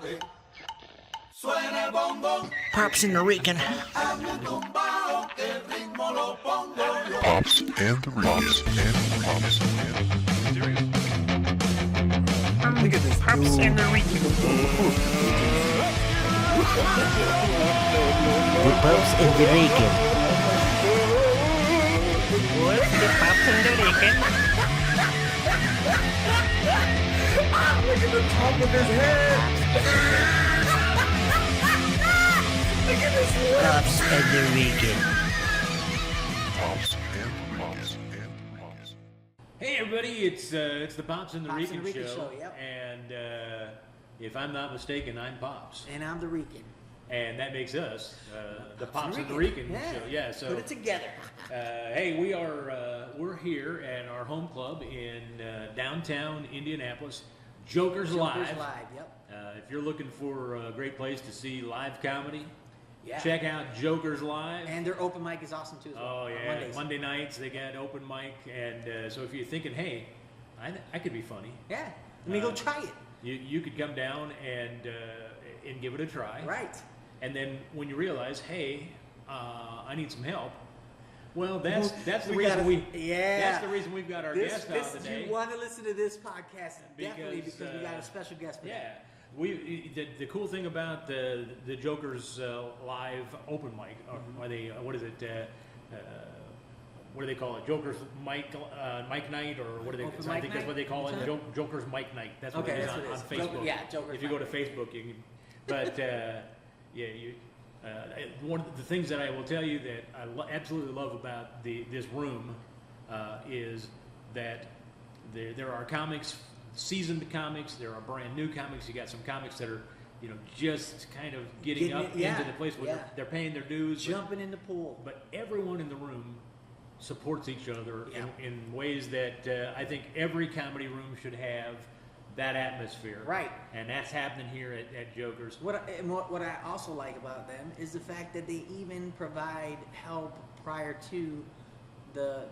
suave. Suena el bongo. Pops and the Rican. Hazme un tumbao, que el ritmo lo pongo yo. Pops and the Rican. Look at this. Pops and the Rican. The Pops and the Rican. What's the Pops and the Rican? Look at the top of his head. Look at his head. Pops and the Rican. Pops and Pops. Hey everybody, it's the Pops and the Pops Rican and the Rican show, show, yep. And if I'm not mistaken, I'm Pops, And I'm the Rican. and that makes us the Pops and the Rican show. Yeah, so Put it together. hey, we're here at our home club in downtown Indianapolis, Joker's Live. Joker's Live, yep. If you're looking for a great place to see live comedy, Yeah. check out Joker's Live. And their open mic is awesome too as well. Oh on yeah, Mondays. Monday nights they got open mic, and so if you're thinking, hey, I could be funny, Yeah. Let me go try it. you could come down and give it a try. Right. And then when you realize, hey, I need some help. Well, that's the We reason gotta- we yeah. that's the reason we've got our guest out today. You want to listen to this podcast definitely Because, because we got a special guest for Yeah, that. the cool thing about the Joker's live open mic, or are they what is it? What do they call it? Joker's mic night, or what do they? Open I mic think that's night? what they call it. What's Joker's mic night. That's what Okay, it is that's on what it is. Facebook. Joker- yeah, Joker's If you go to mic Facebook, you can. But yeah, you. One of the things that I will tell you that I absolutely love about this room is that there are comics, seasoned comics. There are brand new comics. You got some comics that are just kind of getting Getting up it, yeah, into the place where yeah. they're paying their dues. Jumping in the pool. But everyone in the room supports each other Yeah. in ways that I think every comedy room should have that atmosphere. Right. And that's happening here at Joker's. What I also like about them is the fact that they even provide help prior to the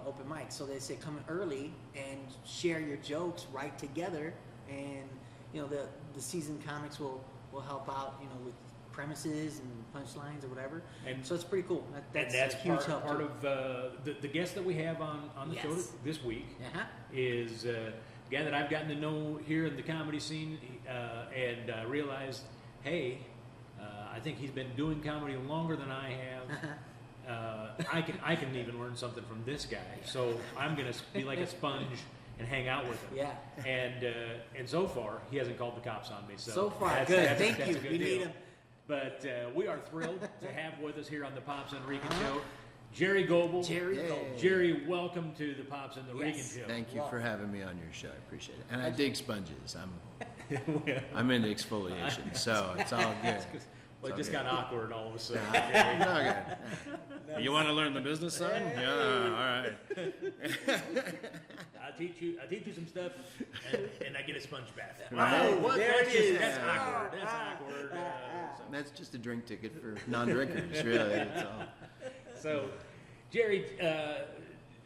open mic. So they say come early and share your jokes right together, and the seasoned comics will help out with premises and punchlines or whatever. And- so it's pretty cool. That's a huge part, help. part too. of the guest that we have on the show Yes. this week Uh-huh. is a guy that I've gotten to know here in the comedy scene, and realized, hey, I think he's been doing comedy longer than I have. I can even learn something from this guy. So I'm gonna be like a sponge and hang out with him. Yeah. And so far he hasn't called the cops on me. So far, that's- good. that's- Thank that's you. a good We deal. need him. But we are thrilled to have with us here on the Pops and the Rican Show, Gerry Gobel. Jerry Yay. Gobel. Jerry, welcome to the Pops and the Rican Yes. Show. Thank you for having me on your show. I appreciate it. And I dig sponges. I'm into exfoliation, so it's all good. Well, it all just good. got awkward all of a sudden. It's all good. You want to learn the business side? Yeah, all right. I teach you some stuff, and I get a sponge bath. Right. What? There That's it just- is. That's awkward. That's awkward. That's just a drink ticket for non-drinkers, really. It's all. So, Jerry,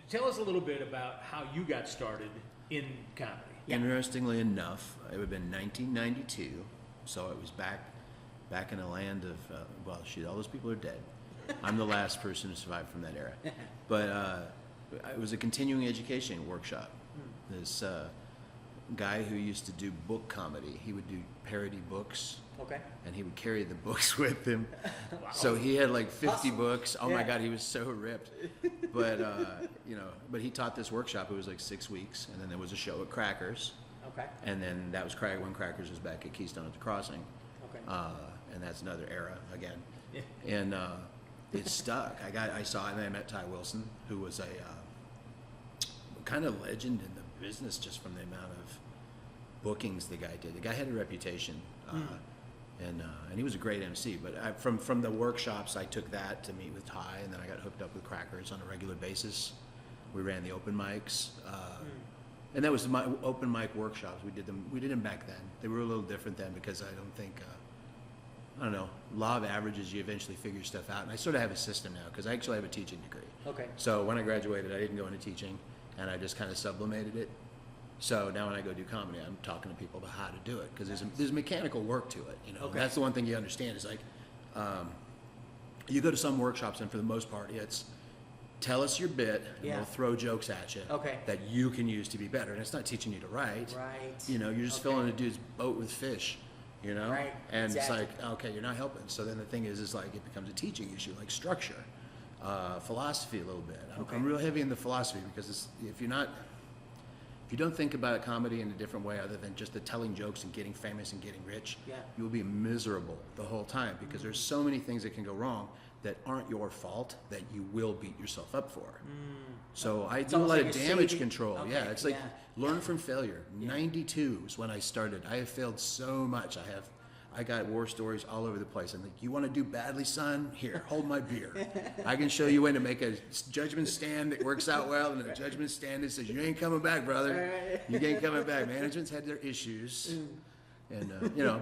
tell us a little bit about how you got started in comedy. Interestingly enough, it would have been 1992, so it was back in a land of, well, shit, all those people are dead. I'm the last person to survive from that era. But it was a continuing education workshop. This guy who used to do book comedy, he would do parody books. Okay. And he would carry the books with him. So he had like 50 books. Oh my Yeah. God, he was so ripped. But, but he taught this workshop. It was like 6 weeks. And then there was a show at Crackers. Okay. And then that was when Crackers was back at Keystone at the Crossing. Okay. And that's another era again. Yeah. And it stuck. I saw it, and then I met Ty Wilson, who was a kind of legend in the business just from the amount of bookings the guy did. The guy had a reputation. And he was a great MC. But from the workshops, I took that to meet with Ty, and then I got hooked up with Crackers on a regular basis. We ran the open mics, and that was my open mic workshops. We did them back then. They were a little different then because I don't think, I don't know, law of averages. You eventually figure stuff out, and I sort of have a system now because I actually have a teaching degree. Okay. So when I graduated, I didn't go into teaching, and I just kind of sublimated it. So now when I go do comedy, I'm talking to people about how to do it because there's mechanical work to it. That's the one thing you understand is like, you go to some workshops and for the most part, it's tell us your bit and we'll throw jokes at you that you can use to be better. And it's not teaching you to write. Right. You're just filling a dude's boat with fish. Right. And exactly. it's like, okay, you're not helping. So then the thing is like it becomes a teaching issue, like structure, philosophy a little bit. I'm real heavy in the philosophy because if you don't think about comedy in a different way other than just the telling jokes and getting famous and getting rich, you'll be miserable the whole time because there's so many things that can go wrong that aren't your fault that you will beat yourself up for. So I do a lot of damage control. It's like learn from failure. 92 is when I started. I have failed so much. I got war stories all over the place. I'm like, you want to do badly, son? Here, hold my beer. I can show you when to make a judgment stand that works out well, and a judgment stand that says, you ain't coming back, brother. You ain't coming back. Management's had their issues. And,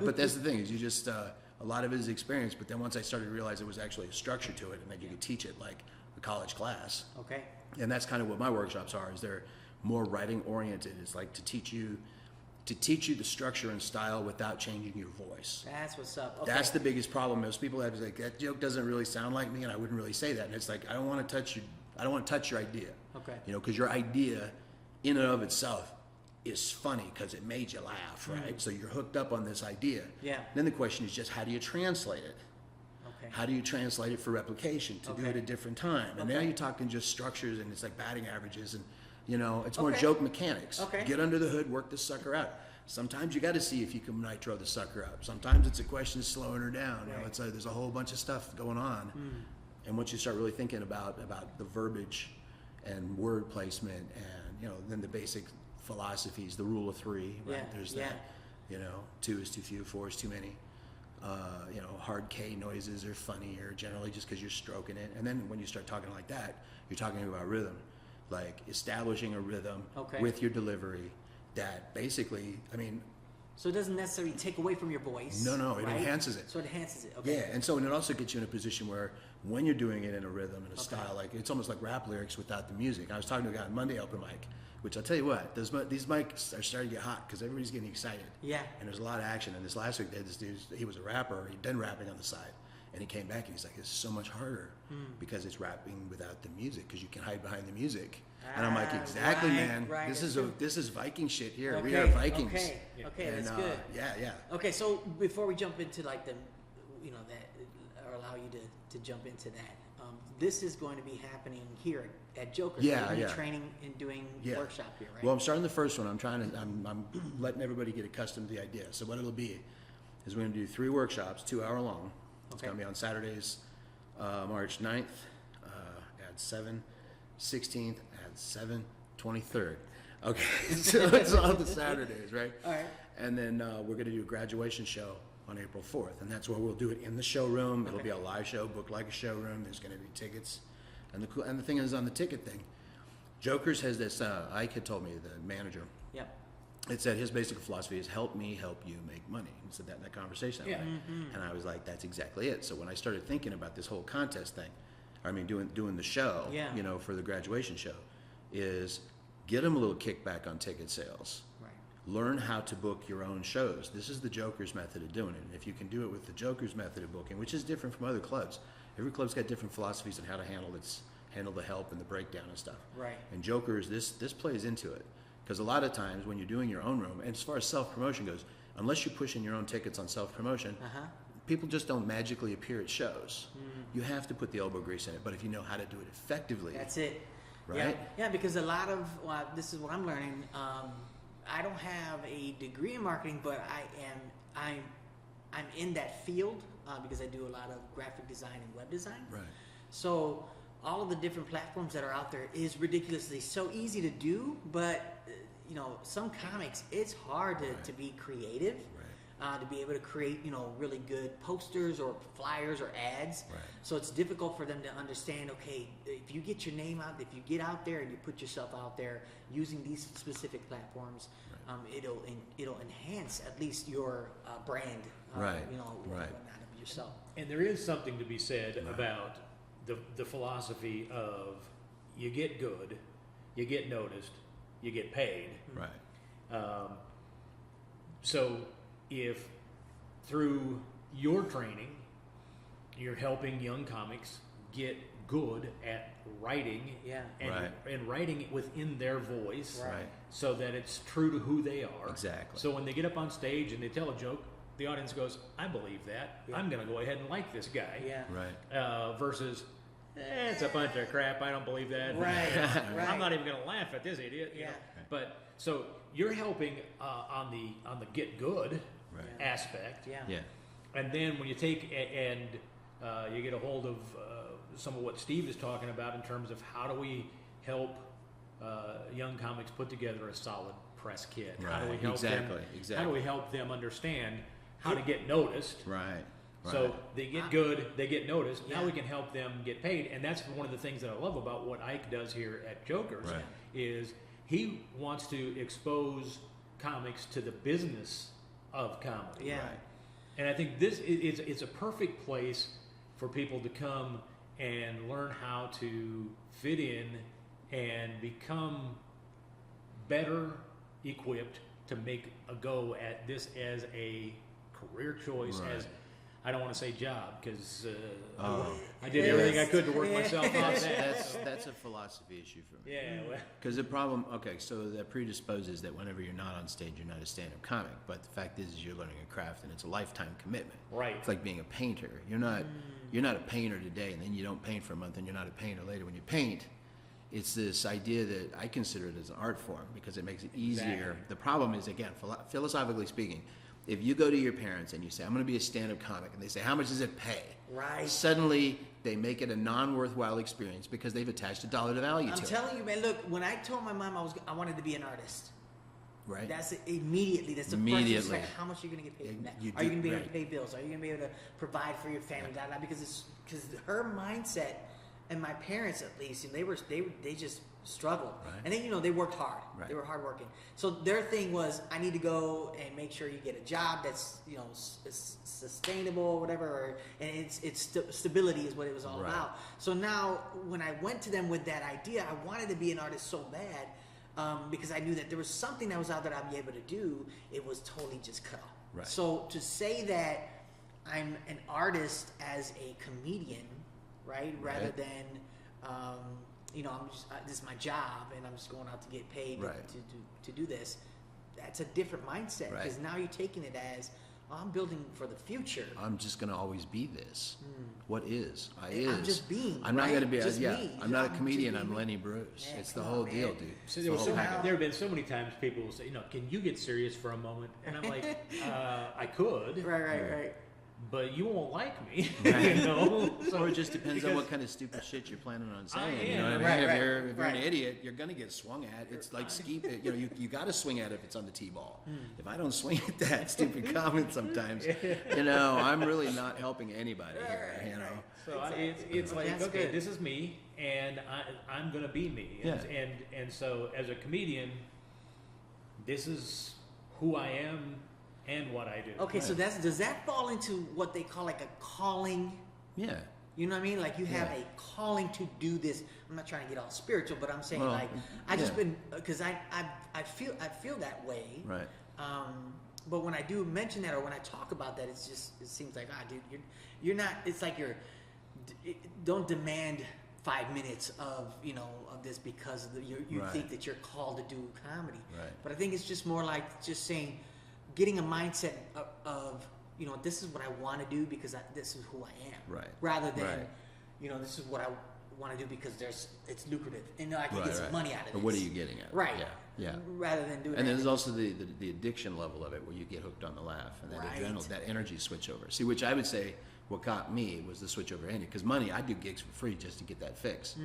but that's the thing, is you just, a lot of it is experience, but then once I started to realize there was actually a structure to it, and that you could teach it like a college class. Okay. And that's kind of what my workshops are, is they're more writing oriented. It's like to teach you the structure and style without changing your voice. That's what's up. Okay. That's the biggest problem. Most people have is like, that joke doesn't really sound like me, and I wouldn't really say that. And it's like, I don't want to touch your idea. Okay. Because your idea in and of itself is funny because it made you laugh, right? So you're hooked up on this idea. Yeah. Then the question is just how do you translate it? Okay. How do you translate it for replication to do it at a different time? And now you're talking just structures, and it's like batting averages, and it's more joke mechanics. Okay. Get under the hood, work the sucker out. Sometimes you got to see if you can nitro the sucker up. Sometimes it's a question of slowing her down. It's there's a whole bunch of stuff going on, and once you start really thinking about the verbiage and word placement, and then the basic philosophies, the rule of three. Right? There's that. 2 is too few, 4 is too many. Hard K noises are funnier generally just because you're stroking it. And then when you start talking like that, you're talking about rhythm, like establishing a rhythm with your delivery that basically, so it doesn't necessarily take away from your voice. No, it enhances it. So it enhances it. Okay. Yeah, and it also gets you in a position where when you're doing it in a rhythm and a style, like it's almost like rap lyrics without the music. I was talking to a guy on Monday open mic, which I'll tell you what, these mics are starting to get hot because everybody's getting excited. Yeah. And there's a lot of action. And this last week, they had this dude, he was a rapper, he'd done rapping on the side. And he came back and he's like, it's so much harder because it's rapping without the music because you can hide behind the music. And I'm like, exactly, man. Right, this is Viking shit here. Okay, We are Vikings. Okay, And, that's good. Yeah. Okay, so before we jump into like that, or allow you to jump into that, this is going to be happening here at Joker's. Yeah, You're yeah. Training and doing workshop here, right? Well, I'm starting the first one. I'm letting everybody get accustomed to the idea. So what it'll be is we're going to do 3 workshops, 2 hour long. It's going to be on Saturdays, March 9th at 7, 16th at 7, 23rd. Okay, so it's all the Saturdays, right? All right. And then we're going to do a graduation show on April 4th, and that's where we'll do it in the showroom. It'll be a live show, booked like a showroom. There's going to be tickets, and the thing is on the ticket thing, Joker's has this. Ike had told me, the manager. Yep. It said his basic philosophy is help me help you make money. He said that in that conversation. And I was like, that's exactly it. So when I started thinking about this whole contest thing, doing the show, for the graduation show, is get them a little kickback on ticket sales. Right. Learn how to book your own shows. This is the Joker's method of doing it. And if you can do it with the Joker's method of booking, which is different from other clubs, every club's got different philosophies on how to handle the help and the breakdown and stuff. Right. And Joker's, this plays into it. Because a lot of times when you're doing your own room, and as far as self-promotion goes, unless you're pushing your own tickets on self-promotion, people just don't magically appear at shows. You have to put the elbow grease in it, but if you know how to do it effectively. That's it. Right? Yeah, because a lot of, this is what I'm learning, I don't have a degree in marketing, but I'm in that field because I do a lot of graphic design and web design. Right. So all of the different platforms that are out there is ridiculously so easy to do, but some comics, it's hard to be creative, to be able to create really good posters or flyers or ads. Right. So it's difficult for them to understand, okay, if you get your name out, if you get out there and you put yourself out there using these specific platforms, it'll enhance at least your brand, Right. whatnot of yourself. And there is something to be said about the philosophy of you get good, you get noticed, you get paid. Right. So if through your training, you're helping young comics get good at writing Yeah. and writing it within their voice, Right. so that it's true to who they are. Exactly. So when they get up on stage and they tell a joke, the audience goes, I believe that. Yeah. I'm going to go ahead and like this guy. Yeah. Right. Versus, it's a bunch of crap. I don't believe that. Right, right. I'm not even going to laugh at this idiot. You Yeah. know? But so you're helping on the get good Right. aspect. Yeah. Yeah. And then when you take and you get a hold of some of what Steve is talking about in terms of how do we help young comics put together a solid press kit? How do we Right. help them? Exactly. How do we help them understand how to get noticed? Right. So they get good, they get noticed. Now Yeah. we can help them get paid, and that's one of the things that I love about what Ike does here at Jokers. Right. Is he wants to expose comics to the business of comedy. Yeah. Right. And I think this it's a perfect place for people to come and learn how to fit in and become better equipped to make a go at this as a career choice, Right. as I don't want to say job, because Oh. I did everything I could to work myself off that. That's a philosophy issue for me. Yeah, well, Because the problem, okay, so that predisposes that whenever you're not on stage, you're not a stand-up comic. But the fact is you're learning a craft, and it's a lifetime commitment. Right. It's like being a painter. You're not a painter today, and then you don't paint for a month, and you're not a painter later. When you paint, it's this idea that I consider it as an art form because it makes it easier. Exactly. The problem is, again, philosophically speaking, if you go to your parents and you say, I'm going to be a stand-up comic, and they say, how much does it pay? Right. Suddenly, they make it a non-worthwhile experience because they've attached a dollar to value I'm to it. telling you, man. Look, when I told my mom I wanted to be an artist, Right? that's immediately. That's the Immediately. first thing. Like, how much are you going to get paid from that? You Are you do- going to be able to right. pay bills? Are you going to be able to provide for your family? Da, da, because her mindset and my parents, at least, and they just struggled. Right. And then they worked hard. Right. They were hardworking. So their thing was, I need to go and make sure you get a job that's sustainable, or whatever, and it's stability is what it was all Right. about. So now, when I went to them with that idea, I wanted to be an artist so bad. Because I knew that there was something that was out that I'd be able to do. It was totally just cut off. Right. So to say that I'm an artist as a comedian, right, rather Right. than this is my job and I'm just going out to get paid Right. to do this. That's a different mindset Right. because now you're taking it as I'm building for the future. I'm just going to always be this. What is? I I'm is. just being, I'm not right? going to be. Just Yeah. me. I'm not a I'm comedian. just I'm being me. Lenny Bruce. Yeah, It's the come whole on, deal, man. dude. so It's there, the whole package. there have been so many times people will say, can you get serious for a moment? And I'm like, I could, Right. but you won't like me, Right. So Or it just depends on because- what kind of stupid shit you're planning on saying. You am, know what I mean? right, if right, you're if you're an right. idiot, you're gonna get swung at. It's like ski. You got to swing at it if it's on the t-ball. If I don't swing at that stupid comment sometimes, I'm really not helping anybody here. You know. So it's like, That's okay, good. this is me, and I'm gonna be me. Yeah. And so as a comedian, this is who I am and what I do. Okay, so does that fall into what they call like a calling? Yeah. You know what I mean? Like you have Yeah. a calling to do this. I'm not trying to get all spiritual, but I'm saying Well, like I just yeah. been because I feel that way. Right. But when I do mention that or when I talk about that, it seems like dude, you're not. It's like don't demand 5 minutes of of this because you Right. think that you're called to do comedy. Right. But I think it's just more like just saying, getting a mindset of this is what I want to do because this is who I am. Right. Rather than Right. this is what I want to do because it's lucrative and I can Right, get some right. money out of it. Or what are you getting at? Right. Yeah. Yeah. Rather than doing And that. there's also the addiction level of it where you get hooked on the laugh and that Right. adrenaline, that energy switch over. See, which I would say what got me was the switch over energy. Because money, I do gigs for free just to get that fix.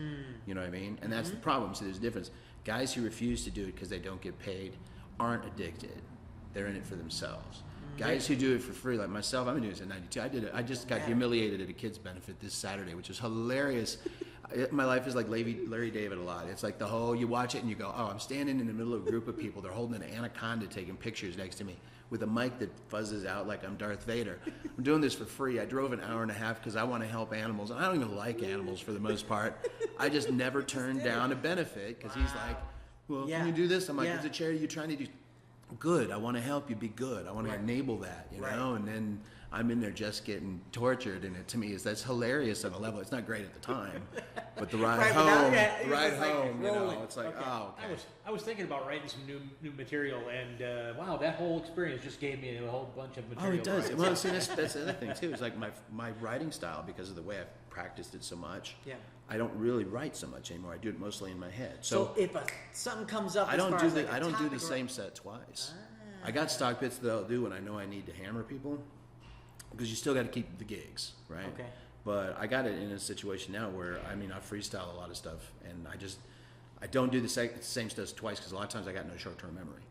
You know what I mean? And that's the problem. So there's a difference. Guys who refuse to do it because they don't get paid aren't addicted. They're in it for themselves. Guys who do it for free, like myself, I've been doing this at 92. I did it. I just got humiliated at a kid's benefit this Saturday, which was hilarious. My life is like Larry David a lot. It's like you watch it and you go, oh, I'm standing in the middle of a group of people. They're holding an anaconda taking pictures next to me with a mic that fuzzes out like I'm Darth Vader. I'm doing this for free. I drove an hour and a half because I want to help animals. And I don't even like animals for the most part. I just never turned down a benefit because he's like, well, Yeah. can you do this? I'm like, Yeah. it's a charity you're trying to do. good. I want to help you be good. I want to Right. enable that, you Right. know. And then I'm in there just getting tortured, and it to me that's hilarious on a level. It's not great at the time, but the ride Right, but now, home, yeah, the ride it's like home, you know, rolling. it's like, Okay. oh, okay. I was thinking about writing some new material, and wow, that whole experience just gave me a whole bunch of Oh, material. it does. to write. Well, see, that's the other thing too. It's like my writing style, because of the way I've practiced it so much. Yeah. I don't really write so much anymore. I do it mostly in my head. So if something comes up, I as don't far do as the like a I don't do topic the or- same set twice. I got stock bits that I'll do when I know I need to hammer people, because you still got to keep the gigs, right? Okay. But I got it in a situation now where I freestyle a lot of stuff, and I don't do the same stuff twice, because a lot of times I got no short-term memory.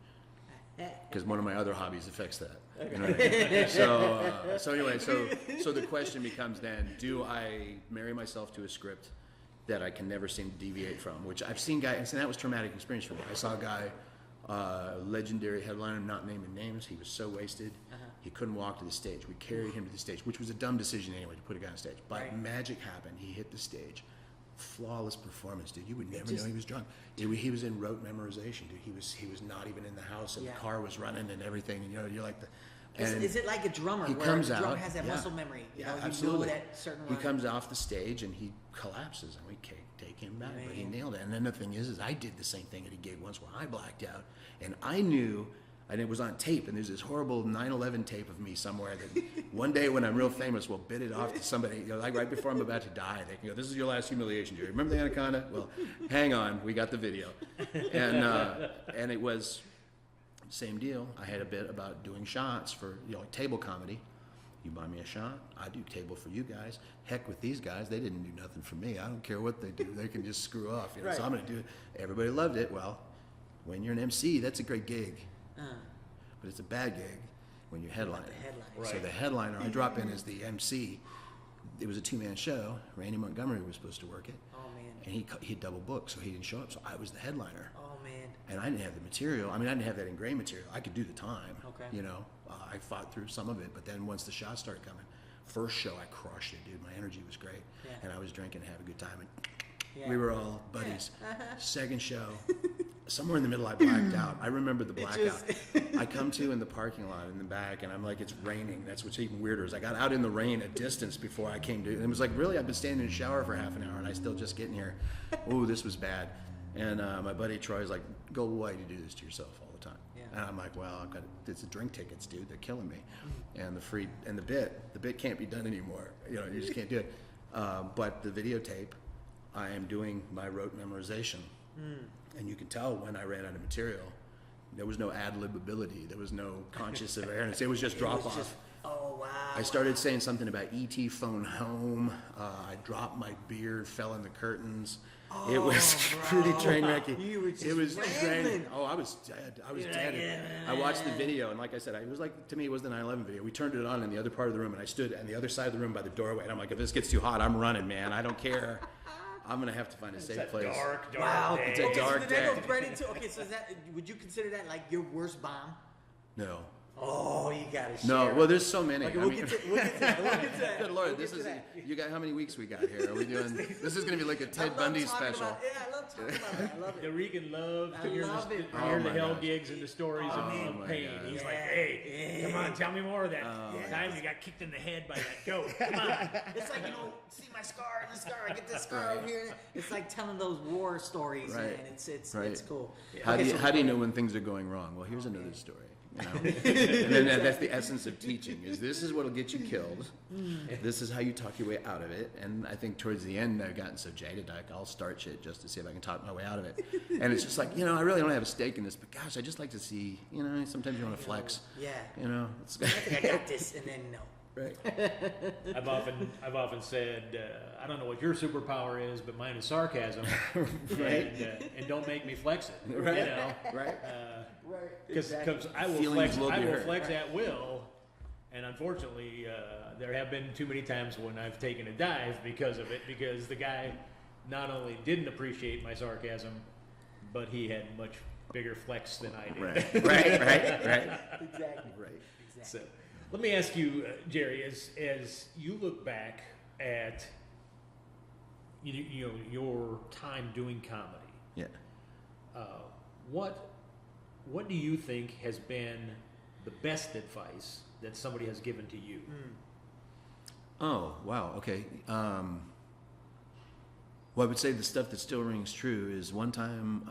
Because one of my other hobbies affects that. You know what I mean? So anyway, so the question becomes then: do I marry myself to a script that I can never seem to deviate from? Which I've seen guys, and that was a traumatic experience for me. I saw a guy, legendary headliner, not naming names. He was so wasted, he couldn't walk to the stage. We carried him to the stage, which was a dumb decision anyway to put a guy on stage. But Right. magic happened. He hit the stage. Flawless performance, dude. You would never know he was drunk. He was in rote memorization, dude. He was not even in the house, and Yeah. the car was running and everything. And you're like the. Is it like a drummer He where comes the drummer out, has that yeah. muscle memory? You Yeah, know, you absolutely. know that certain He run. comes off the stage and he collapses, and we take him back. But he Man. nailed it. And then the thing is I did the same thing at a gig once where I blacked out, and I knew, and it was on tape. And there's this horrible 9/11 tape of me somewhere that one day when I'm real famous, we'll bid it off to somebody. You know, like right before I'm about to die, they can go, "This is your last humiliation, Jerry. Remember the Anaconda? Well, hang on, we got the video." And it was. Same deal. I had a bit about doing shots for, like table comedy. You buy me a shot, I do table for you guys. Heck with these guys, they didn't do nothing for me. I don't care what they do. They can just screw off. You know? So I'm going to do it. Everybody loved it. Well, when you're an MC, that's a great gig. But it's a bad gig when you're headlining. headliner. So Right. the headliner, I drop in as the MC. It was a two-man show. Randy Montgomery was supposed to work it. Oh man. And he double booked, so he didn't show up. So I was the headliner. Oh man. And I didn't have the material. I didn't have that ingrained material. I could do the time. Okay. You know, I fought through some of it, but then once the shots started coming, first show I crushed it, dude. My energy was great, Yeah. and I was drinking, and having a good time, and Yeah. we were all buddies. Second show, somewhere in the middle, I blacked out. I remember the blackout. I come to in the parking lot in the back, and I'm like, it's raining. That's what's even weirder is I got out in the rain a distance before I came to. And it was like, really, I've been standing in the shower for half an hour, and I still just getting here. Ooh, this was bad. And my buddy Troy's like, go away to do this to yourself all the time. Yeah. And I'm like, well, it's the drink tickets, dude. They're killing me. And the bit can't be done anymore. You know, you just can't do it. But the videotape, I am doing my rote memorization. And you can tell when I ran out of material, there was no ad-lib ability. There was no conscious awareness. It was just drop was off. just- oh wow. I started saying something about ET phone home. I dropped my beer, fell in the curtains. It was pretty train wrecky. You were just It was rambling. draining. Oh, I was dead. I was dead. I watched the video, and like I said, it was like, to me, it was the 9/11 video. We turned it on in the other part of the room, and I stood on the other side of the room by the doorway, and I'm like, if this gets too hot, I'm running, man. I don't care. I'm gonna have to find a safe It's a place. dark Wow. day. It's a Okay, dark so did that day. go right into? Okay, so is that? Would you consider that like your worst bomb? No. Oh, you gotta share. No, well, there's so many. Okay, I we'll mean, get to that. We'll get to that. good lord, We'll this get is to that. you got how many weeks we got here? Are we doing? This is gonna be like a I Ted love Bundy talking special. about- yeah, I love talking about that. I love The it. Rican loves I to hear love the, it, to bro. hear Oh the my hell gosh. gigs and the stories Oh of my pain. gosh. He's like, Yeah. hey, come on, tell me more of that. Time you got kicked in the head by that goat. Come on. It's like, see my scar and the scar. I get this scar over here. It's like telling those war stories, Right. man. It's Right. cool. How Okay, do you so- how do you know when things are going wrong? Well, here's another story. You know? And then that's the essence of teaching: is this is what'll get you killed. This is how you talk your way out of it. And I think towards the end, I've gotten so jaded, like I'll start shit just to see if I can talk my way out of it. And it's just like, I really don't have a stake in this, but gosh, I just like to see. Sometimes you want to flex. Yeah. It's I think I got this, and then no. right. I've often said, I don't know what your superpower is, but mine is sarcasm. Right. And don't make me flex it. Right. You know? Right. Right. Because I will Feelings flex, will be I will hurt. flex at will, and unfortunately, there have been too many times when I've taken a dive because of it. Because the guy not only didn't appreciate my sarcasm, but he had much bigger flex than I did. Right. Right. Exactly. Right. So, let me ask you, Jerry, as you look back at your time doing comedy, Yeah. what what do you think has been the best advice that somebody has given to you? Oh, wow. Okay. Well, I would say the stuff that still rings true is one time,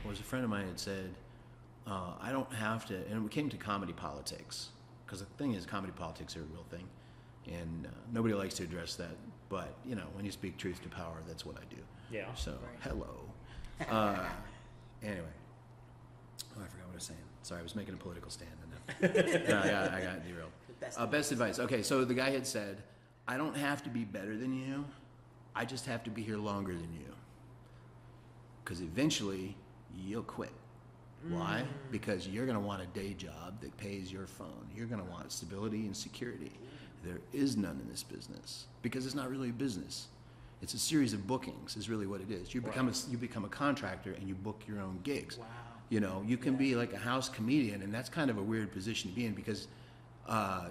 was a friend of mine had said, I don't have to, and we came to comedy politics, because the thing is, comedy politics are a real thing, and nobody likes to address that, but, you know, when you speak truth to power, that's what I do. Yeah. So, Right. hello. Anyway. Oh, I forgot what I was saying. Sorry, I was making a political stand. And then, I got derailed. Best advice. Okay, so the guy had said, I don't have to be better than you. I just have to be here longer than you. Because eventually, you'll quit. Why? Because you're going to want a day job that pays your phone. You're going to want stability and security. There is none in this business because it's not really a business. It's a series of bookings is really what it is. You become a contractor and you book your own gigs. Wow. You know, you can be like a house comedian, and that's kind of a weird position to be in because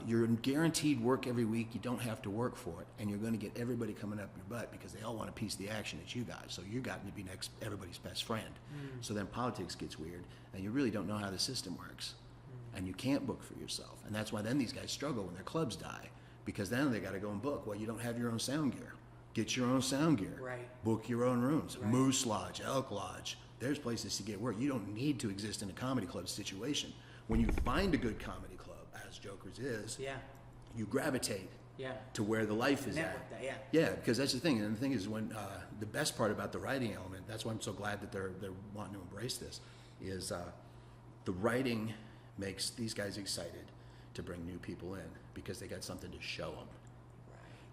you're guaranteed work every week. You don't have to work for it, and you're going to get everybody coming up your butt because they all want a piece of the action that you got. So you're gotten to be everybody's best friend. So then politics gets weird, and you really don't know how the system works, and you can't book for yourself. And that's why then these guys struggle when their clubs die, because then they got to go and book. Well, you don't have your own sound gear. Get your own sound gear. Right. Book your own rooms. Right. Moose Lodge, Elk Lodge. There's places to get work. You don't need to exist in a comedy club situation. When you find a good comedy club, as Joker's is, Yeah. you gravitate Yeah. to where the life is Network at. that, yeah. Yeah, because that's the thing. And the thing is, when the best part about the writing element, that's why I'm so glad that they're wanting to embrace this, is the writing makes these guys excited to bring new people in because they got something to show them.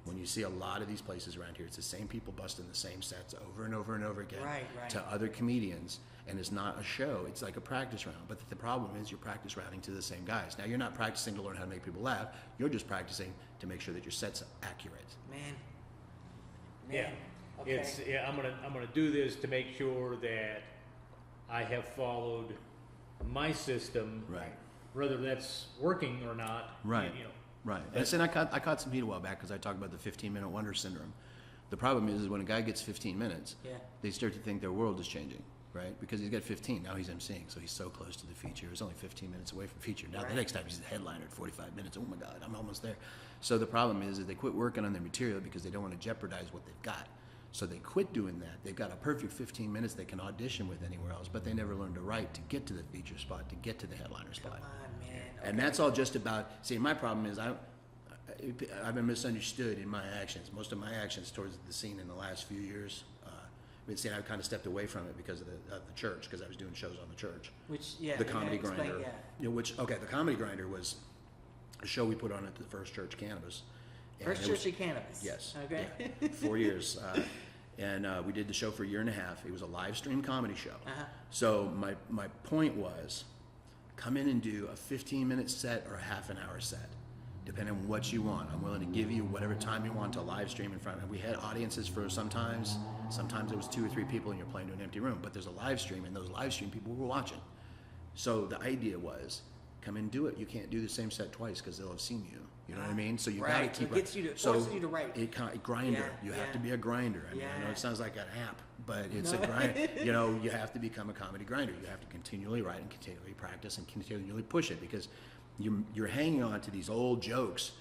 When you see a lot of these places around here, it's the same people busting the same sets over and over and over again Right. to other comedians, and it's not a show. It's like a practice round. But the problem is you're practice rounding to the same guys. Now, you're not practicing to learn how to make people laugh. You're just practicing to make sure that your set's accurate. Man. Yeah. Okay. I'm gonna do this to make sure that I have followed my system, Right. whether that's working or not. Right. You know, Right. And I caught some heat a while back because I talked about the 15-minute wonder syndrome. The problem is when a guy gets 15 minutes, Yeah. they start to think their world is changing, right? Because he's got 15. Now he's emceeing, so he's so close to the feature. He's only 15 minutes away from feature. Now the Right. next time he's the headliner at 45 minutes. Oh my God, I'm almost there. So the problem is that they quit working on their material because they don't want to jeopardize what they've got. So they quit doing that. They've got a perfect 15 minutes they can audition with anywhere else, but they never learn to write to get to the feature spot, to get to the headliner spot. Come on, man. And that's all just about, see, my problem is I've been misunderstood in my actions. Most of my actions towards the scene in the last few years, I've kind of stepped away from it because of the church, because I was doing shows on the church. Which, yeah. The Comedy explain, Grinder. Yeah. You know, the Comedy Grinder was a show we put on at the First Church Cannabis. And First it Church was- of Cannabis. Yes. Okay. Yeah, 4 years. And we did the show for a year and a half. It was a live stream comedy show. Uh-huh. So my point was, come in and do a 15-minute set or a half an hour set, depending on what you want. I'm willing to give you whatever time you want to live stream in front of. We had audiences for sometimes it was 2 or 3 people and you're playing to an empty room, but there's a live stream and those live stream people were watching. So the idea was, come and do it. You can't do the same set twice because they'll have seen you. You know what I mean? So you Right. got to keep So it gets you to- forces you to write. Grinder. Yeah, You have yeah. to be a grinder. I mean, I know Yeah. it sounds like an app, but it's a grind. You know, you have to become a comedy grinder. You have to continually write and continually practice and continually push it because you're hanging on to these old jokes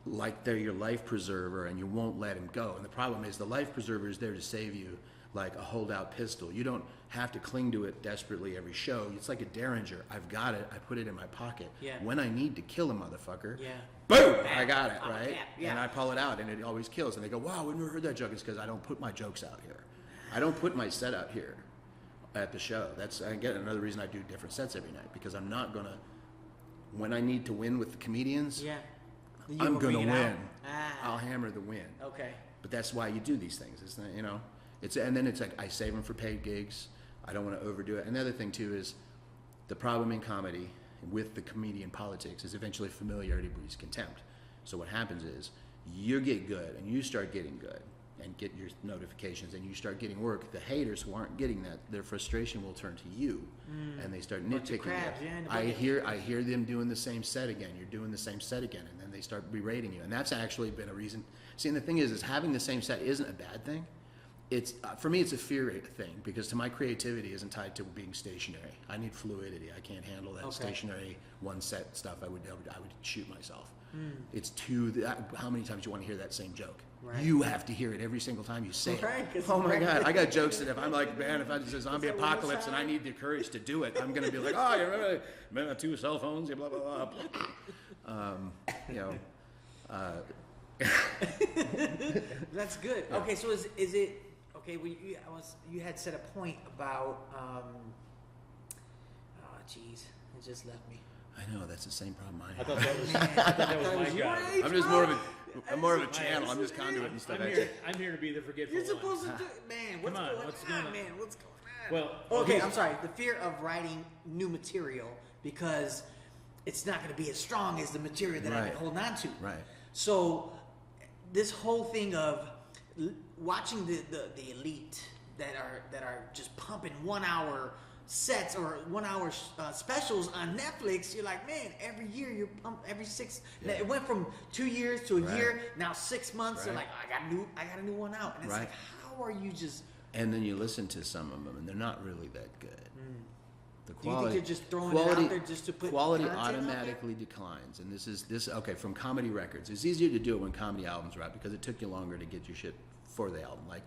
like they're your life preserver and you won't let them go. And the problem is the life preserver is there to save you like a holdout pistol. You don't have to cling to it desperately every show. It's like a Derringer. I've got it. I put it in my pocket. Yeah. When I need to kill a motherfucker, Yeah. boom, I got it, Oh, right? yeah. And I pull it out and it always kills. And they go, wow, we've never heard that joke. It's because I don't put my jokes out here. I don't put my set out here at the show. That's, again, another reason I do different sets every night because I'm not going to, when I need to win with the comedians, Yeah. You I'm will going to bring it win. out? Ah. I'll hammer the win. Okay. But that's why you do these things. It's not, you know, and then it's like I save them for paid gigs. I don't want to overdo it. Another thing too is the problem in comedy with the comedian politics is eventually familiarity breeds contempt. So what happens is you get good and you start getting good and get your notifications and you start getting work. The haters who aren't getting that, their frustration will turn to you and they start Bunch of nitpicking. crabs, yeah, in the I bucket. I hear them doing the same set again. You're doing the same set again, and then they start berating you. And that's actually been a reason. See, and the thing is having the same set isn't a bad thing. it's for me, it's a fear thing because to my creativity isn't tied to being stationary. I need fluidity. I can't handle that stationary one set stuff. I would shoot myself. It's how many times you want to hear that same joke? Right. You have to hear it every single time you say Right, it. 'cause Oh my right. God, I got jokes that if I'm like, man, if it's a zombie that one more apocalypse and I time? need the courage to do it, I'm gonna be like, oh, you remember 2 cell phones? Blah blah blah. You know. That's good. Yeah. Okay, so is it okay? Well, you had said a point about oh jeez, it just left me. I know that's the same problem I I have. thought that was, Man, I thought that was my your job. age, I'm just bro. more of a channel. I'm just conduit and stuff. I'm here to be the forgetful You're one. supposed to do, man. What's Come on, going what's on, going on? man? What's going on? Well, okay, here's- I'm sorry. The fear of writing new material because it's not going to be as strong as the material that I've Right. been holding on to. Right. So this whole thing of watching the elite that are just pumping 1 hour sets or 1 hour specials on Netflix, you're like, man, every year you pump every 6. Yeah. It went from 2 years to a Right. year. Now 6 months. They're Right. like, I got a new one out, and it's Right. like, how are you just? And then you listen to some of them, and they're not really that good. The Do you think they're just throwing it out there just to put quality content out there? automatically declines, and this okay from comedy records. It's easier to do it when comedy albums are out because it took you longer to get your shit for the album. Like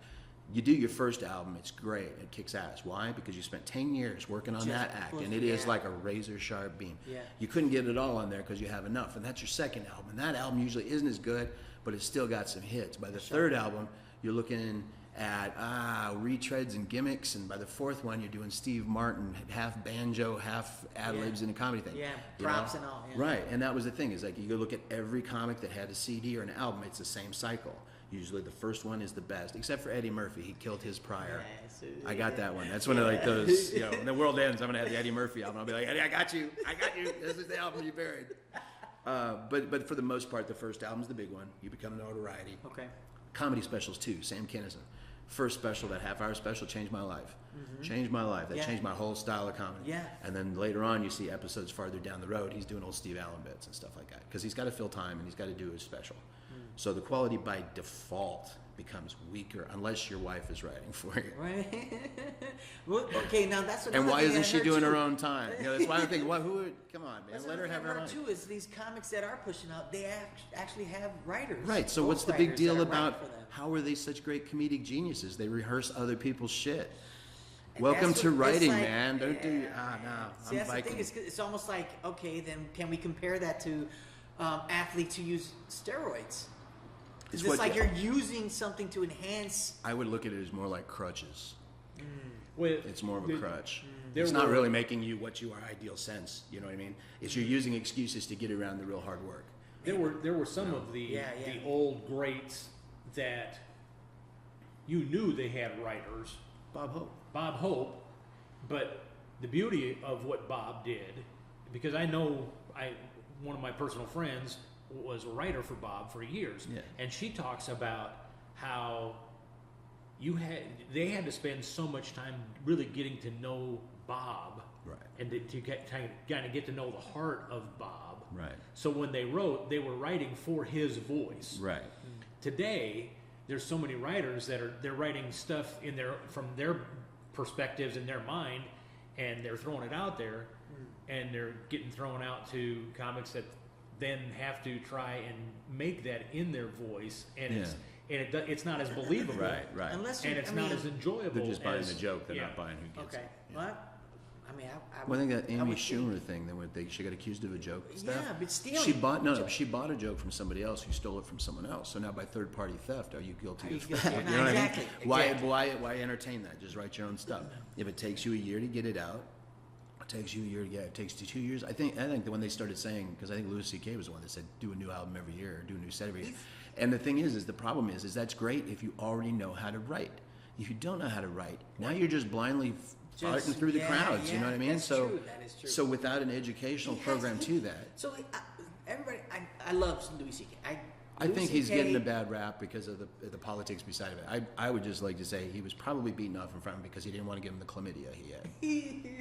you do your first album, it's great, it kicks ass. Why? Because you spent 10 years working on Just that act, push- and it is yeah. like a razor sharp beam. Yeah. You couldn't get it all on there because you have enough, and that's your second album. And that album usually isn't as good, but it's still got some hits. By the third album, you're looking at retreads and gimmicks, and by the fourth one, you're doing Steve Martin, half banjo, half ad libs in a comedy thing. Yeah, you props know? and all. Yeah. Right, and that was the thing, is like you go look at every comic that had a CD or an album, it's the same cycle. Usually the first one is the best, except for Eddie Murphy. He killed his prior. Yes, I got that one. That's one of like those, you know, when the world ends, I'm going to have the Eddie Murphy album. I'll be like, Eddie, I got you. This is the album you buried. But for the most part, the first album's the big one. You become notoriety. Okay. Comedy specials too, Sam Kinison. First special, that half-hour special, changed my life. Changed my life. That Yeah. changed my whole style of comedy. Yeah. And then later on, you see episodes farther down the road, he's doing old Steve Allen bits and stuff like that. Because he's got to fill time and he's got to do his special. So the quality by default becomes weaker unless your wife is writing for you. Right. Well, okay, now that's another And why thing isn't I she heard doing too. her own time? You know, that's why I'm thinking, come on, man, That's let her another have thing I her heard own. too is these comics that are pushing out, they actually have writers. Right, so what's the big ghostwriters deal that are writing about for them. how are they such great comedic geniuses? They rehearse other people's shit. And Welcome that's to what- it's writing, like- man. Don't do, yeah. no, See, I'm that's the thing. Viking. It's almost like, okay, then can we compare that to athletes who use steroids? It's It's what- like you're using something to enhance. I would look at it as more like crutches. Well, It's more of a crutch. there It's not were- really making you what you are ideal sense. You know what I mean? It's you're using excuses to get around the real hard work. there were some of the Yeah. the old greats that you knew they had writers. Bob Hope. Bob Hope, but the beauty of what Bob did, because I know one of my personal friends was a writer for Bob for years, Yeah. and she talks about how they had to spend so much time really getting to know Bob, Right. and to kind of get to know the heart of Bob. Right. So when they wrote, they were writing for his voice. Right. Today, there's so many writers that they're writing stuff from their perspectives in their mind, and they're throwing it out there, and they're getting thrown out to comics that then have to try and make that in their voice, and it's not as believable, Right. Right. Unless and you, it's I not mean, as enjoyable. They're just buying as, the joke. They're yeah. not buying who gets okay. it. Yeah. What? I mean, Well, I think that I Amy would think- Schumer thing, she got accused of a joke and stuff. Yeah, but stealing. She bought a joke from somebody else who stole it from someone else. So now by third party theft, are you guilty Are you of guilty? theft? No, You know what I mean? exactly, Why exactly. why entertain that? Just write your own stuff. If it takes you a year to get it out, it takes you a year to get it. It takes you 2 years. I think that when they started saying, because I think Louis C.K. was the one that said do a new album every year or do a new set every year. And the thing is the problem is that's great if you already know how to write. If you don't know how to write, now you're just blindly farting through the crowds. You know what I mean? That's So true. That is true. so without an educational program to that, So everybody, I love Louis C.K. I think he's getting a bad rap because of the politics beside of it. I would just like to say he was probably beaten off in front of him because he didn't want to give him the chlamydia he had.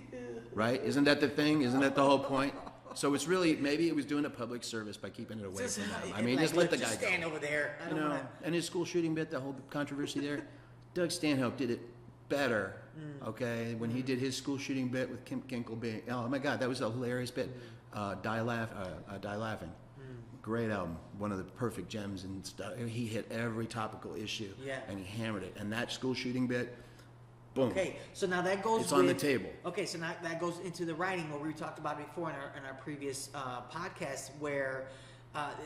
Right? Isn't that the thing? Isn't that the whole point? So it's really, maybe it was doing a public service by keeping it away Just, from him. I and mean, like, just let the look, guy stand go. over there. I You don't know, wanna, and his school shooting bit, the whole controversy there, Doug Stanhope did it better. Okay, when he did his school shooting bit with Kim Kinkle being, oh my God, that was a hilarious bit. Die Laughing. Great album, one of the perfect gems and stuff. He hit every topical issue, and he hammered it. And that school shooting bit, boom. Okay, so now that goes. It's on the table. Okay, so now that goes into the writing, what we talked about before in our previous podcast, where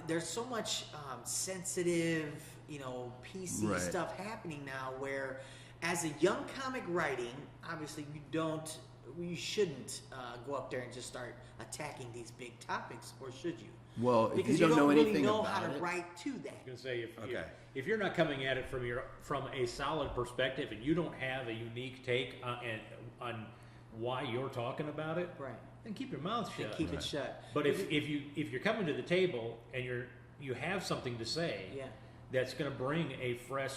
there's so much sensitive, PC Right. stuff happening now. Where, as a young comic writing, obviously you shouldn't go up there and just start attacking these big topics, or should you? Well, if Because you don't know really anything know about how to it, write to that. I was gonna say Okay. if you're not coming at it from a solid perspective and you don't have a unique take on why you're talking about it, Right. then keep your mouth Then shut. keep it shut. But if you're coming to the table and you have something to say, Yeah. that's going to bring a fresh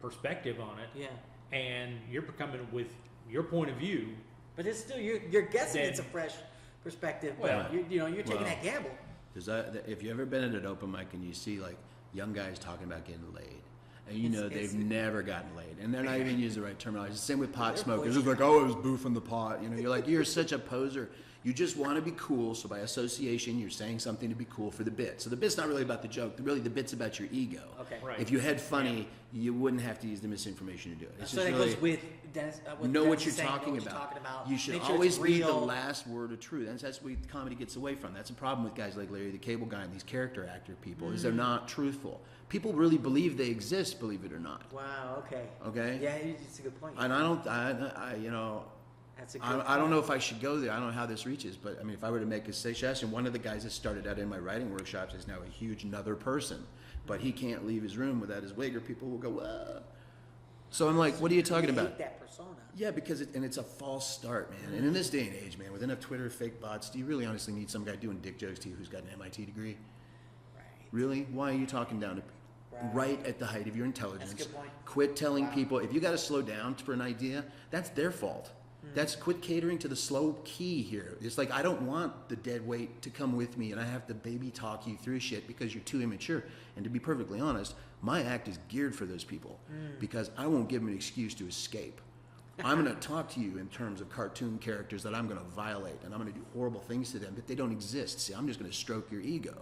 perspective on it, Yeah. and you're coming with your point of view. But it's still you're guessing Then- it's a fresh perspective. Well, But you're taking that gamble. because if you've ever been at an open mic and you see like young guys talking about getting laid, and they've never gotten laid, and they're not even using the right terminology. Same with pot smokers. It's like, oh, I was boofing the pot. You're like, you're such a poser. You just want to be cool, so by association, you're saying something to be cool for the bit. So the bit's not really about the joke. Really, the bit's about your ego. Okay. Right. If you had funny, you wouldn't have to use the misinformation to do it. It's So just that really, goes with Dennis. know Dennis what you're is saying, talking know what about. You're talking about. You should Make sure always it's be the real. last word of truth. And that's what comedy gets away from. That's a problem with guys like Larry the Cable Guy and these character actor people, is they're not truthful. People really believe they exist, believe it or not. Wow. Okay. Okay? Yeah, it's a good point. And I don't That's a good. I don't know if I should go there. I don't know how this reaches, but I mean, if I were to make a suggestion, one of the guys that started out in my writing workshops is now a huge another person, but he can't leave his room without his wig, or people will go, whoa. So I'm like, what are you talking hate about? that persona. Yeah, because it's a false start, man. And in this day and age, man, with enough Twitter fake bots, do you really honestly need some guy doing dick jokes to you who's got an MIT degree? Right. Really? Why are you talking down to right at the height of your intelligence? That's a good point. Quit telling people, if you got to slow down for an idea, that's their fault. That's quit catering to the slow key here. It's like, I don't want the dead weight to come with me and I have to baby talk you through shit because you're too immature. And to be perfectly honest, my act is geared for those people because I won't give them an excuse to escape. I'm going to talk to you in terms of cartoon characters that I'm going to violate, and I'm going to do horrible things to them, but they don't exist. See, I'm just going to stroke your ego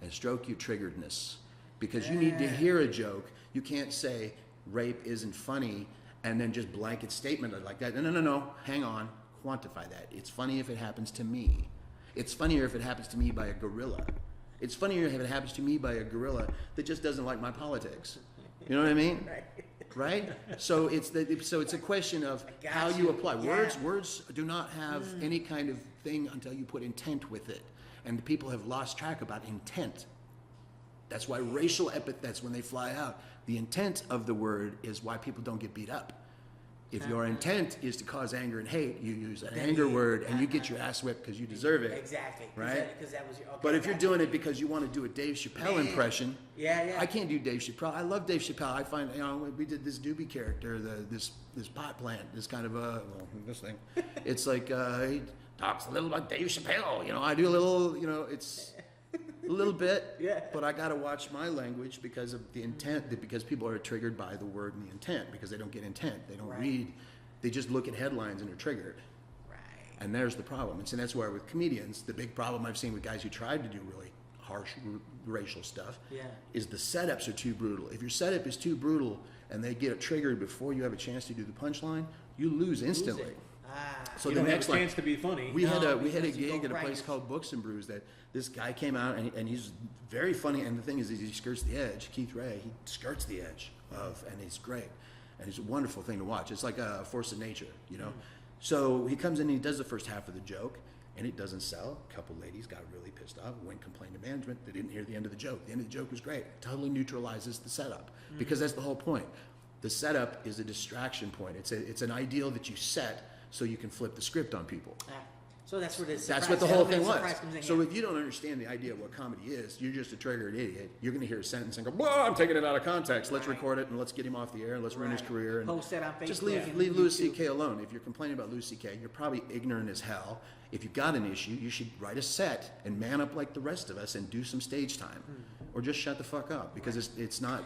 and stroke your triggeredness, because you need to hear a joke. You can't say rape isn't funny and then just blanket statement like that. No. Hang on. Quantify that. It's funny if it happens to me. It's funnier if it happens to me by a gorilla. It's funnier if it happens to me by a gorilla that just doesn't like my politics. You know what I mean? Right? So it's a question of how you apply. Words do not have any kind of thing until you put intent with it. And people have lost track about intent. That's why racial epithets, when they fly out, the intent of the word is why people don't get beat up. If your intent is to cause anger and hate, you use an anger word and you get your ass whipped because you deserve it. Exactly. Right? Because that was your. Okay, But if you're gotcha. doing it because you want to do a Dave Chappelle impression, Yeah. I can't do Dave Chappelle. I love Dave Chappelle. I find, we did this Doobie character, this pot plant, this kind of this thing. It's like he talks a little like Dave Chappelle. I do a little, it's a little bit. Yeah. But I got to watch my language because of the intent. Because people are triggered by the word and the intent, because they don't get intent. They don't read. They just look at headlines and are triggered. Right. And there's the problem. And so that's why with comedians, the big problem I've seen with guys who tried to do really harsh racial stuff is the setups are too brutal. If your setup is too brutal and they get triggered before you have a chance to do the punchline, you lose instantly. So You the don't have next a line, chance to be funny. we had a because you gig go at a place practice. called Books and Brews that this guy came out and he's very funny. And the thing is he skirts the edge. Keith Ray, he skirts the edge and he's great. And it's a wonderful thing to watch. It's like a force of nature, So he comes in and he does the first half of the joke, and it doesn't sell. A couple ladies got really pissed off, went complained to management. They didn't hear the end of the joke. The end of the joke was great. Totally neutralizes the setup, because that's the whole point. The setup is a distraction point. It's an ideal that you set so you can flip the script on people. So that's what it's. That's what the whole thing was. So if you don't understand the idea of what comedy is, you're just a triggered idiot. You're going to hear a sentence and go, "Whoa, I'm taking it out of context. Let's record it and let's get him off the air and let's ruin his career." And post that on Facebook. just leave and Louis YouTube. C.K. alone. If you're complaining about Louis C.K., you're probably ignorant as hell. If you've got an issue, you should write a set and man up like the rest of us and do some stage time, or just shut the fuck up, because it's not.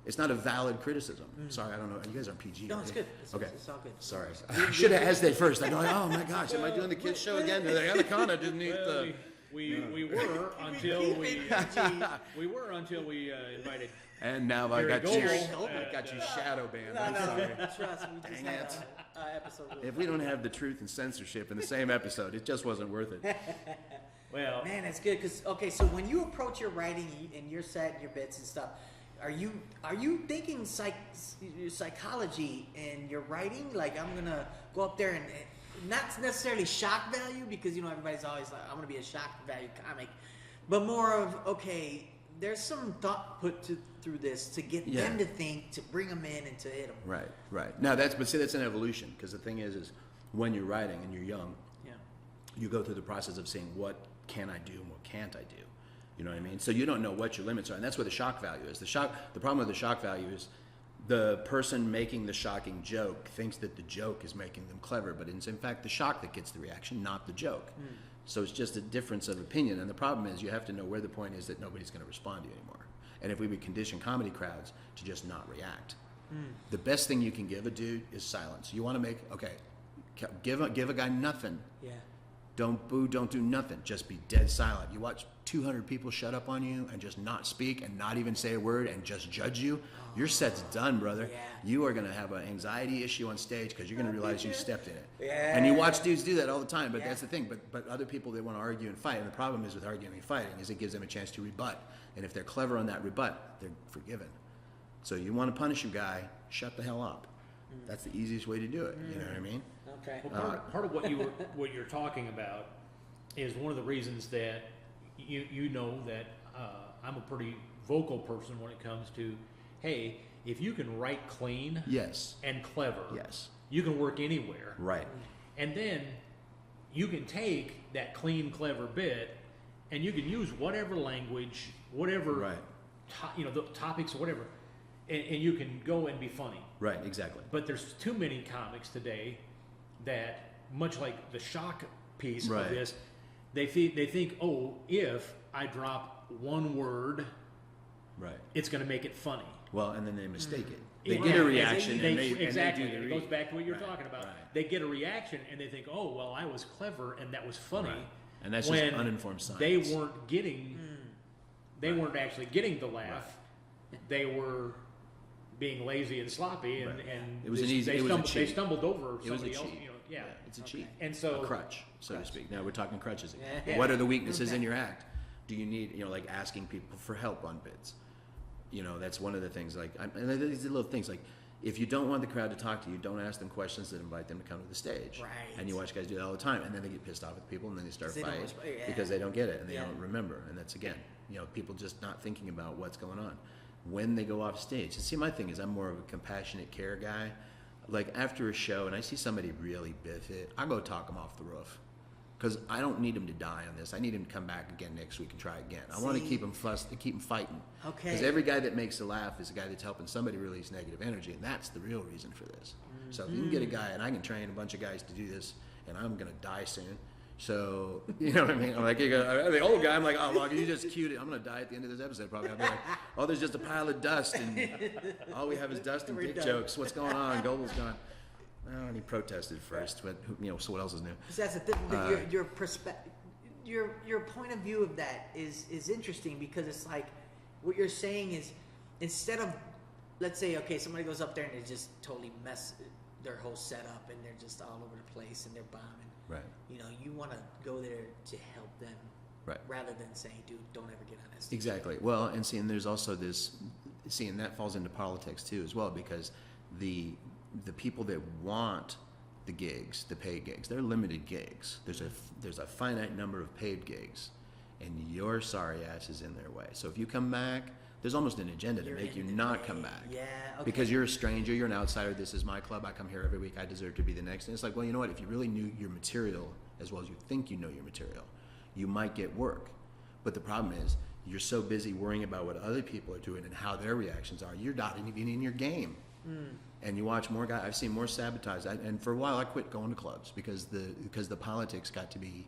It's not a valid criticism. Sorry, I don't know. You guys aren't PG. No, are it's you? good. Okay. It's all good. Sorry. I should have asked that first. I'm like, oh my gosh, am I doing the kids show again? The Anaconda didn't eat Well, the. we were until we invited. And now I Gerry got you. Gobel, I got you shadow banned. I'm No, sorry. trust me. We just Dang had it. a episode. If we don't have the truth and censorship in the same episode, it just wasn't worth it. Well, Man, that's good. Cause okay, so when you approach your writing and your set and your bits and stuff, are you thinking psychology in your writing? Like I'm gonna go up there and not necessarily shock value because you know everybody's always like I'm gonna be a shock value comic, but more of okay, there's some thought put through this to get Yeah. them to think, to bring them in and to hit them. Right. Now that's an evolution because the thing is when you're writing and you're young, Yeah. you go through the process of saying what can I do and what can't I do. You know what I mean? So you don't know what your limits are, and that's where the shock value is. The problem with the shock value is the person making the shocking joke thinks that the joke is making them clever, but it's in fact the shock that gets the reaction, not the joke. So it's just a difference of opinion, and the problem is you have to know where the point is that nobody's going to respond to you anymore. And if we would condition comedy crowds to just not react, the best thing you can give a dude is silence. You want to give a guy nothing. Yeah. Don't boo, don't do nothing. Just be dead silent. You watch 200 people shut up on you and just not speak and not even say a word and just judge you. Your set's done, brother. Yeah. You are going to have an anxiety issue on stage because you're going to realize you stepped in it. Yeah. And you watch dudes do that all the time, but Yeah. that's the thing. But other people, they want to argue and fight. And the problem is with arguing and fighting is it gives them a chance to rebut. And if they're clever on that rebut, they're forgiven. So you want to punish your guy, shut the hell up. That's the easiest way to do it. You know what I mean? Okay. Well, part of what you're talking about is one of the reasons that you know that I'm a pretty vocal person when it comes to, hey, if you can write clean Yes. and clever, Yes. you can work anywhere. Right. And then you can take that clean, clever bit, and you can use whatever language, whatever Right. the topics, or whatever, and you can go and be funny. Right. Exactly. But there's too many comics today that, much like the shock piece Right. of this, they think, oh, if I drop one word, Right. it's going to make it funny. Well, and then they mistake it. They Yeah, get a and reaction, and they exactly. and they do And the it goes back to what you're right, talking about. right. They get a reaction, and they think, oh, well, I was clever, and that was funny. Right. And that's when just uninformed science. They weren't getting. They weren't actually getting the laugh. They were being lazy and sloppy, and, Right. and It was they, an easy- they it was a stumbled, they cheat. stumbled over It was a somebody else. cheat. Yeah. It's a cheat. And so A crutch, so to speak. Now we're talking crutches again. Yeah. What are the weaknesses in your act? Do you need, like asking people for help on bits? That's one of the things. Like, and these little things. Like, if you don't want the crowd to talk to you, don't ask them questions that invite them to come to the stage. Right. And you watch guys do that all the time, and then they get pissed off at people, and then they start They don't fighting respect- yeah. because they don't get it and they Yeah. don't remember. And that's again, people just not thinking about what's going on when they go off stage. And see, my thing is, I'm more of a compassionate care guy. Like after a show, and I see somebody really biff it, I go talk them off the roof. Because I don't need him to die on this. I need him to come back again next week and try again. I want to See? keep him keep him fighting. Okay. Because every guy that makes a laugh is a guy that's helping somebody release negative energy, and that's the real reason for this. So if you can get a guy, and I can train a bunch of guys to do this, and I'm gonna die soon. So you know what I mean? I'm like, the old guy. I'm like, oh, well, you just cute it. I'm gonna die at the end of this episode. Probably. I'll be like, oh, there's just a pile of dust, and all we have is dust and We're dick done. jokes. What's going on? Gobel's gone. Oh, and he protested first, but so what else is new? So that's the thing. Your perspective, your point of view of that is interesting because it's like what you're saying is instead of, let's say, okay, somebody goes up there and they just totally mess their whole setup and they're just all over the place and they're bombing. Right. You want to go there to help them, Right. rather than saying, dude, don't ever get on this. Exactly. Well, and there's also this, and that falls into politics too as well, because the people that want the gigs, the paid gigs, they're limited gigs. There's a finite number of paid gigs, and your sorry ass is in their way. So if you come back, there's almost an agenda to You're make you in the not way. come back. Yeah, okay. Because you're a stranger, you're an outsider. This is my club. I come here every week. I deserve to be the next. And it's like, well, you know what? If you really knew your material as well as you think you know your material, you might get work. But the problem is, you're so busy worrying about what other people are doing and how their reactions are. You're not even in your game. And you watch more guys. I've seen more sabotage. And for a while, I quit going to clubs because the politics got to be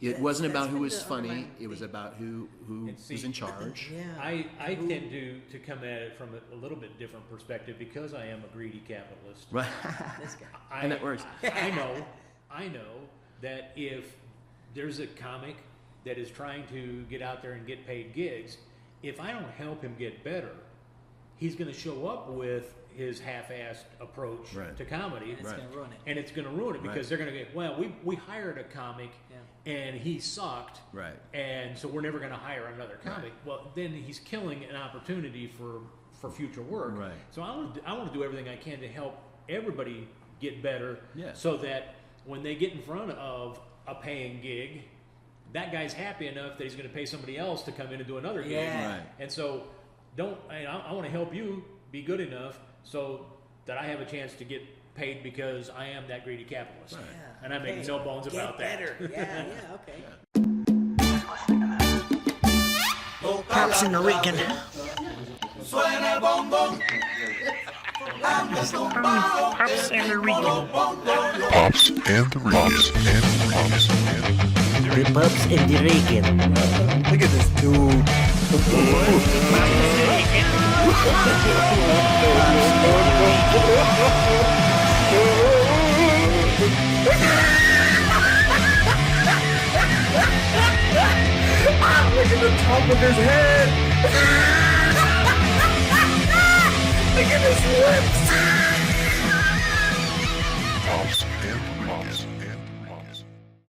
It wasn't about who was That's the funny. underlying It was theme. about who And see- was in charge. Yeah. I tend to come at it from a little bit different perspective because I am a greedy capitalist. Right. This guy. And that works. I know that if there's a comic that is trying to get out there and get paid gigs, if I don't help him get better, he's going to show up with his half-assed approach Right. to comedy, And it's Right. going to ruin it. and it's going to ruin it because Right. they're going to get, well, we hired a comic Yeah. and he sucked, Right. and so we're never going to hire another comic. Right. Well, then he's killing an opportunity for future work. Right. So I want to do everything I can to help everybody get better, Yeah. so that when they get in front of a paying gig, that guy's happy enough that he's going to pay somebody else to come in and do another gig. Yeah. Right. And so, I want to help you be good enough so that I have a chance to get paid because I am that greedy capitalist. Right. Yeah, And I make okay. no bones Get about that. better. Yeah, okay. Pops and the Rican. Suena el bombón. Dando tumbao que Pops el and the ritmo lo Rican. pongo. Pops and the Rican. Pops and The Pops and the Rican. Look at this dude. Look at the top of his head. Look at his lips. Pops and